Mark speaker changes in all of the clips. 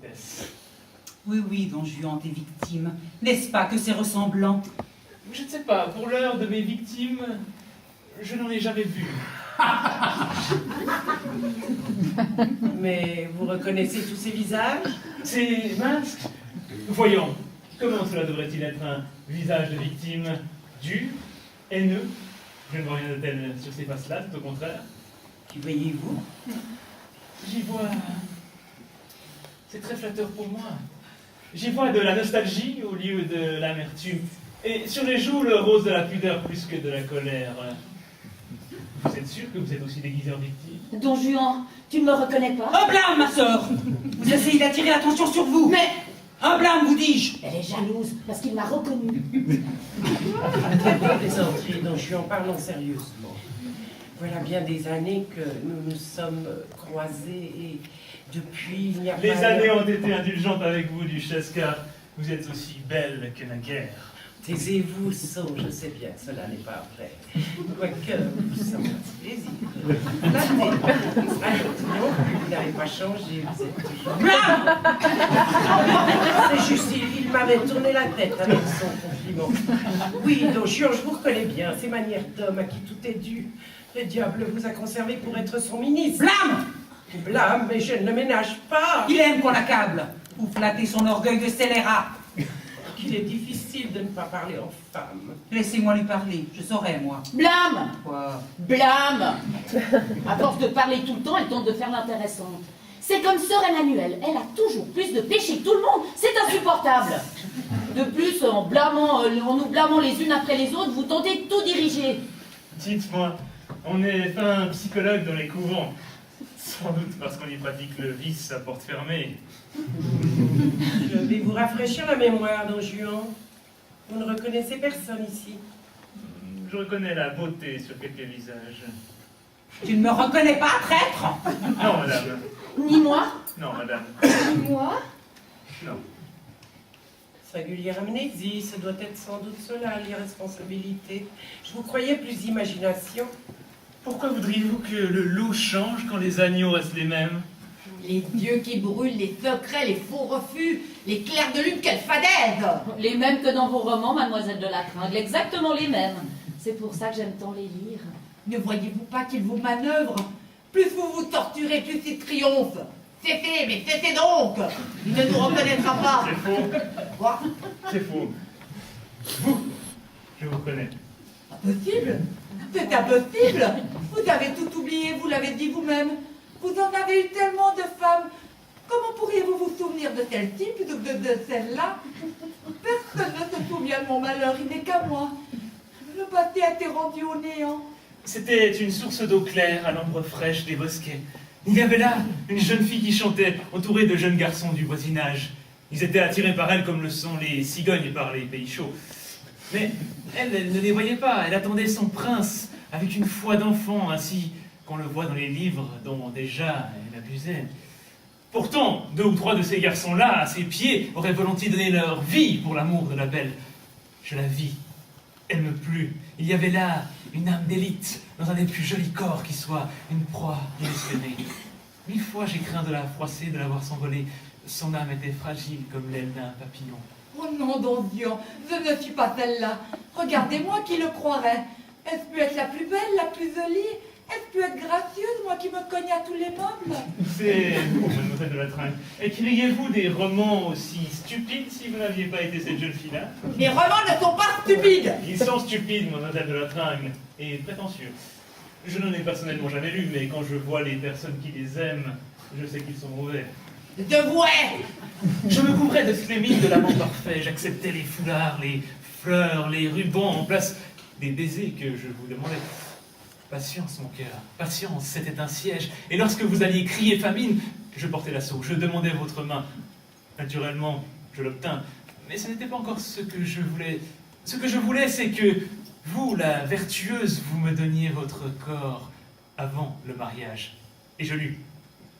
Speaker 1: petitesse.
Speaker 2: Oui, oui, Don Juan, tes victimes. N'est-ce pas que c'est ressemblant?
Speaker 1: Je ne sais pas, pour l'heure de mes victimes, je n'en ai jamais vu.
Speaker 3: Mais vous reconnaissez tous ces visages?
Speaker 1: Ces masques? Voyons, comment cela devrait-il être un visage de victime dur, haineux? Je ne vois rien de tel sur ces faces-là, tout au contraire.
Speaker 3: Qui voyez-vous?
Speaker 1: J'y vois... C'est très flatteur pour moi. J'y vois de la nostalgie au lieu de l'amertume. Et sur les joues, le rose de la pudeur plus que de la colère. Vous êtes sûr que vous êtes aussi déguisé en victime?
Speaker 4: Don Juan, tu ne me reconnais pas?
Speaker 2: Un blâme, ma sœur! Vous essayez d'attirer l'attention sur vous!
Speaker 4: Mais
Speaker 2: Un blâme, vous dis-je!
Speaker 4: elle est jalouse parce qu'il m'a reconnue.
Speaker 3: Plaisanterie, Don Juan, parlons sérieusement. Voilà bien des années que nous nous sommes croisés et depuis il n'y a pas...
Speaker 1: Les années ont été indulgentes avec vous, duchesse, car vous êtes aussi belle que naguère.
Speaker 3: Taisez-vous, Saut, je sais bien, cela n'est pas vrai. Quoique, ça me fait plaisir. Vous n'avez pas changé, vous êtes toujours...
Speaker 2: Blâme!
Speaker 3: C'est juste, il m'avait tourné la tête avec son compliment. Oui, Don Juan, je vous reconnais bien, ces manières d'homme à qui tout est dû. Le diable vous a conservé pour être son ministre.
Speaker 2: Blâme!
Speaker 3: Blâme, mais je ne le ménage pas.
Speaker 2: Il aime qu'on l'accable. Vous flattez son orgueil de scélérat.
Speaker 3: Il est difficile de ne pas parler en femme.
Speaker 2: Laissez-moi lui parler, je saurai, moi.
Speaker 4: Blâme!
Speaker 2: Quoi?
Speaker 4: Blâme! À force de parler tout le temps, elle tente de faire l'intéressante. C'est comme Sœur Emmanuelle, elle a toujours plus de péché que tout le monde, c'est insupportable. De plus, en nous blâmant les unes après les autres, vous tentez de tout diriger.
Speaker 1: Dites-moi, on est fin psychologue dans les couvents. Sans doute parce qu'on y pratique le vice à porte fermée.
Speaker 3: Je vais vous rafraîchir la mémoire, Don Juan. Vous ne reconnaissez personne ici.
Speaker 1: Je reconnais la beauté sur quelques visages.
Speaker 2: Tu ne me reconnais pas, traître?
Speaker 1: Non, madame.
Speaker 4: Ni moi,
Speaker 1: Non, madame.
Speaker 4: ni moi.
Speaker 1: Non.
Speaker 3: Singulière amnésie, ce doit être sans doute cela, l'irresponsabilité. Je vous croyais plus imagination.
Speaker 1: Pourquoi voudriez-vous que le loup change quand les agneaux restent les mêmes?
Speaker 5: Les dieux qui brûlent, les secrets, les faux refus, les clairs de lune, quelle fadaise!
Speaker 4: Les mêmes que dans vos romans, Mademoiselle de la Tringle, exactement les mêmes. C'est pour ça que j'aime tant les lire.
Speaker 5: Ne voyez-vous pas qu'ils vous manœuvrent? Plus vous vous torturez, plus il triomphe. Cessez, mais cessez donc! Il ne nous reconnaîtra pas.
Speaker 1: C'est faux.
Speaker 5: Quoi?
Speaker 1: C'est faux. Vous, je vous connais.
Speaker 5: Impossible! C'est impossible! Vous avez tout oublié, vous l'avez dit vous-même. Vous en avez eu tellement de femmes. Comment pourriez-vous vous souvenir de celle-ci plutôt que de celle-là? Personne ne se souvient de mon malheur, il n'est qu'à moi. Le passé a été rendu au néant.
Speaker 1: C'était une source d'eau claire à l'ombre fraîche des bosquets. Il y avait là une jeune fille qui chantait, entourée de jeunes garçons du voisinage. Ils étaient attirés par elle comme le sont les cigognes par les pays chauds. Mais elle ne les voyait pas, elle attendait son prince avec une foi d'enfant, ainsi qu'on le voit dans les livres dont déjà elle abusait. Pourtant, 2 ou 3 de ces garçons-là, à ses pieds, auraient volontiers donné leur vie pour l'amour de la belle. Je la vis, elle me plut. Il y avait là une âme d'élite, dans un des plus jolis corps qui soit, une proie inespérée. 1000 fois j'ai craint de la froisser, de la voir s'envoler. Son âme était fragile comme l'aile d'un papillon.
Speaker 5: Oh non, Don Juan, je ne suis pas celle-là. Regardez-moi qui le croirait. Est-ce peut être la plus belle, la plus jolie? Est-ce peut être gracieuse, moi qui me cogne à tous les meubles?
Speaker 1: C'est vous, mademoiselle de la Tringle. Écririez-vous des romans aussi stupides si vous n'aviez pas été cette jeune fille-là?
Speaker 5: Les romans ne sont pas stupides.
Speaker 1: Ils sont stupides, mademoiselle de la Tringle, et prétentieux. Je n'en ai personnellement jamais lu, mais quand je vois les personnes qui les aiment, je sais qu'ils sont mauvais.
Speaker 5: De vrai.
Speaker 1: Je me couvrais de flémine de l'amant parfait, j'acceptais les foulards, les fleurs, les rubans en place des baisers que je vous demandais. Patience, mon cœur, patience, c'était un siège. Et lorsque vous alliez crier famine, je portais l'assaut, je demandais votre main. Naturellement, je l'obtins, mais ce n'était pas encore ce que je voulais. Ce que je voulais, c'est que vous, la vertueuse, vous me donniez votre corps avant le mariage. Et je lus.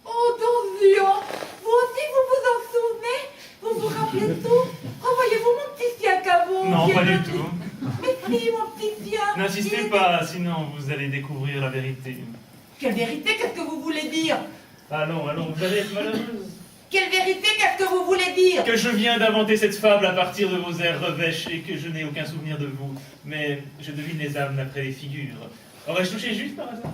Speaker 5: Oh, Don Juan, vous aussi vous vous en souvenez? Vous vous rappelez tout? Revoyez-vous mon petit sien caveau?
Speaker 1: Non,
Speaker 5: qui est
Speaker 1: pas du
Speaker 5: petit?
Speaker 1: tout.
Speaker 5: Mais si, mon petit sien.
Speaker 1: N'insistez
Speaker 5: Il est-
Speaker 1: pas, sinon vous allez découvrir la vérité.
Speaker 5: Quelle vérité? Qu'est-ce que vous voulez dire?
Speaker 1: Allons, allons, vous allez être malheureuse.
Speaker 5: Quelle vérité? Qu'est-ce que vous voulez dire?
Speaker 1: Que je viens d'inventer cette fable à partir de vos airs revêches et que je n'ai aucun souvenir de vous. Mais je devine les âmes d'après les figures. Aurais-je touché juste par hasard?